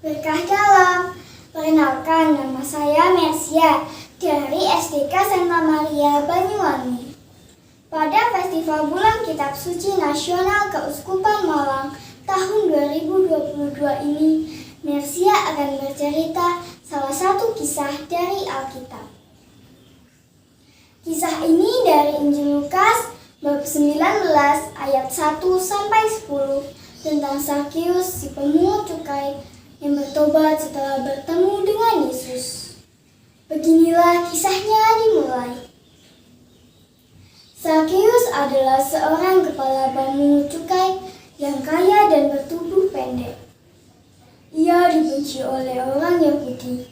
Berkah dalam. Perkenalkan, nama saya Mersia dari SDK Santa Maria Banyuwangi. Pada Festival Bulan Kitab Suci Nasional Keuskupan Malang tahun 2022 ini, Mersia akan bercerita salah satu kisah dari Alkitab. Kisah ini dari Injil Lukas bab 19 ayat 1-10 tentang Zakheus si pemungut cukai yang bertobat setelah bertemu dengan Yesus. Beginilah kisahnya dimulai. Zakheus adalah seorang kepala pemungut cukai yang kaya dan bertubuh pendek. Ia dibenci oleh orang Yahudi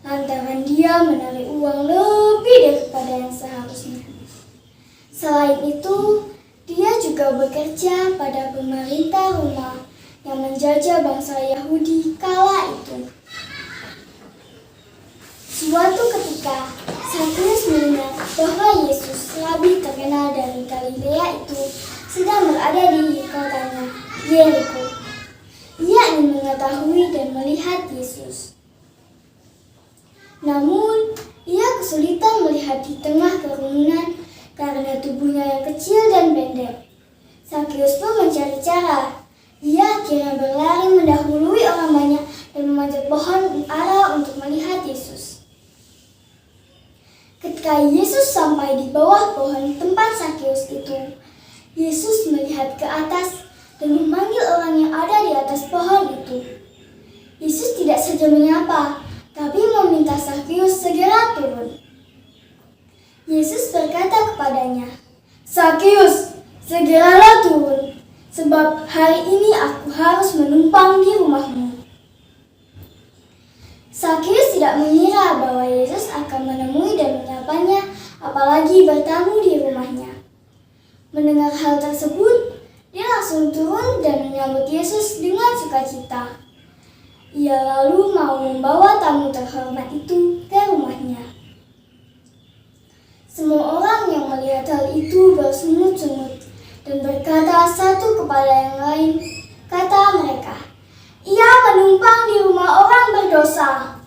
lantaran dia menarik uang lebih daripada yang seharusnya. Selain itu, dia juga bekerja pada pemerintah Roma yang menjajah bangsa Yahudi kala itu. Suatu ketika, Zakheus mendengar bahwa Yesus, rabi terkenal dari Galilea itu, sedang berada di kotanya, Yeriko. Ia ingin mengetahui dan melihat Yesus. Namun, ia kesulitan melihat di tengah kerumunan karena tubuhnya yang kecil dan pendek. Zakheus pun mencari cara. Ia akhirnya berlari mendahului orang banyak dan memanjat pohon ara untuk melihat Yesus. Ketika Yesus sampai di bawah pohon tempat Zakheus itu, Yesus melihat ke atas dan memanggil orang yang ada di atas pohon itu. Yesus tidak saja menyapa, tapi meminta Zakheus segera turun. Yesus berkata kepadanya, "Zakheus, segeralah turun, sebab hari ini aku harus menumpang di rumahmu." Zakheus tidak mengira bahwa Yesus akan menemui dan menyapanya, apalagi bertamu di rumahnya. Mendengar hal tersebut, dia langsung turun dan menyambut Yesus dengan sukacita. Ia lalu mau membawa tamu terhormat itu ke rumahnya. Semua orang yang melihat hal itu bersungut-sungut dan berkata satu kepada yang lain. Kata mereka, "Ia menumpang di rumah orang berdosa."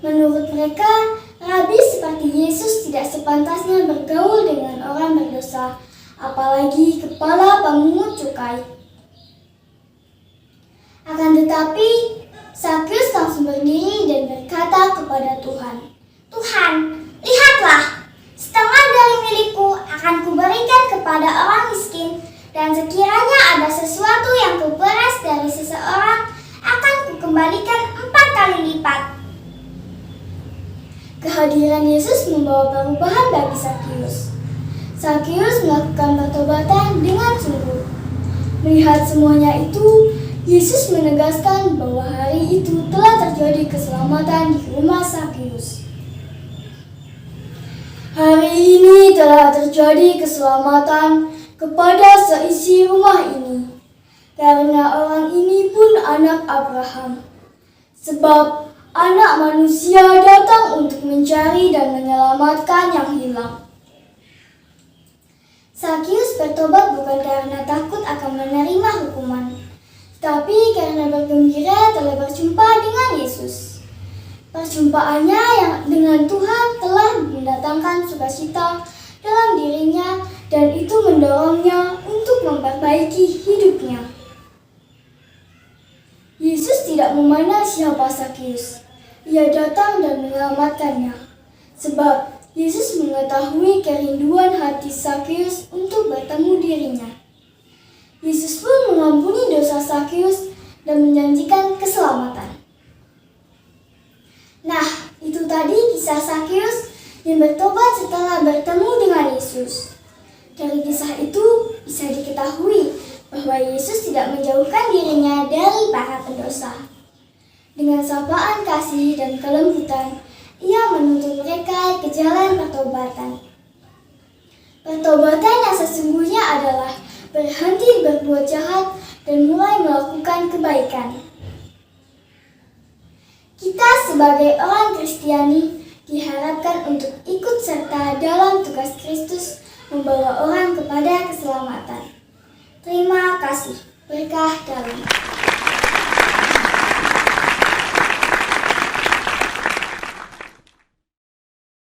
Menurut mereka, rabi seperti Yesus tidak sepantasnya bergaul dengan orang berdosa, apalagi kepala pemungut cukai. Akan tetapi, Zakheus langsung berdiri dan berkata kepada Tuhan, "Tuhan, lihatlah, setengah dari milikku akan kuberikan kepada orang miskin, dan sekiranya ada sesuatu yang kuperas dari seseorang, akan kukembalikan 4 kali lipat." Kehadiran Yesus membawa perubahan bagi Zakheus. Zakheus melakukan pertobatan dengan sungguh. Melihat semuanya itu, Yesus menegaskan bahwa hari itu telah terjadi keselamatan di rumah Zakheus. "Hari ini telah terjadi keselamatan kepada seisi rumah ini, karena orang ini pun anak Abraham. Sebab Anak Manusia datang untuk mencari dan menyelamatkan yang hilang." Zakheus bertobat bukan karena takut akan menerima hukuman, tapi karena bergembira telah berjumpa dengan Yesus. Perjumpaannya yang dengan Tuhan telah mendatangkan sukacita dalam dirinya, dan itu mendorongnya untuk memperbaiki hidupnya. Yesus tidak memandang siapa Zakheus. Ia datang dan menyelamatkannya, sebab Yesus mengetahui kerinduan hati Zakheus untuk bertemu dirinya. Yesus pun mengampuni dosa Zakheus dan menjanjikan keselamatan. Nah, itu tadi kisah Zakheus yang bertobat setelah bertemu dengan Yesus. Dari kisah itu bisa diketahui bahwa Yesus tidak menjauhkan dirinya dari para pendosa. Dengan sapaan kasih dan kelembutan, Ia menuntun mereka ke jalan pertobatan. Pertobatan yang sesungguhnya adalah berhenti berbuat jahat dan mulai melakukan kebaikan. Kita sebagai orang Kristiani diharapkan untuk ikut serta dalam tugas Kristus membawa orang kepada keselamatan. Terima kasih. Berkah dalam.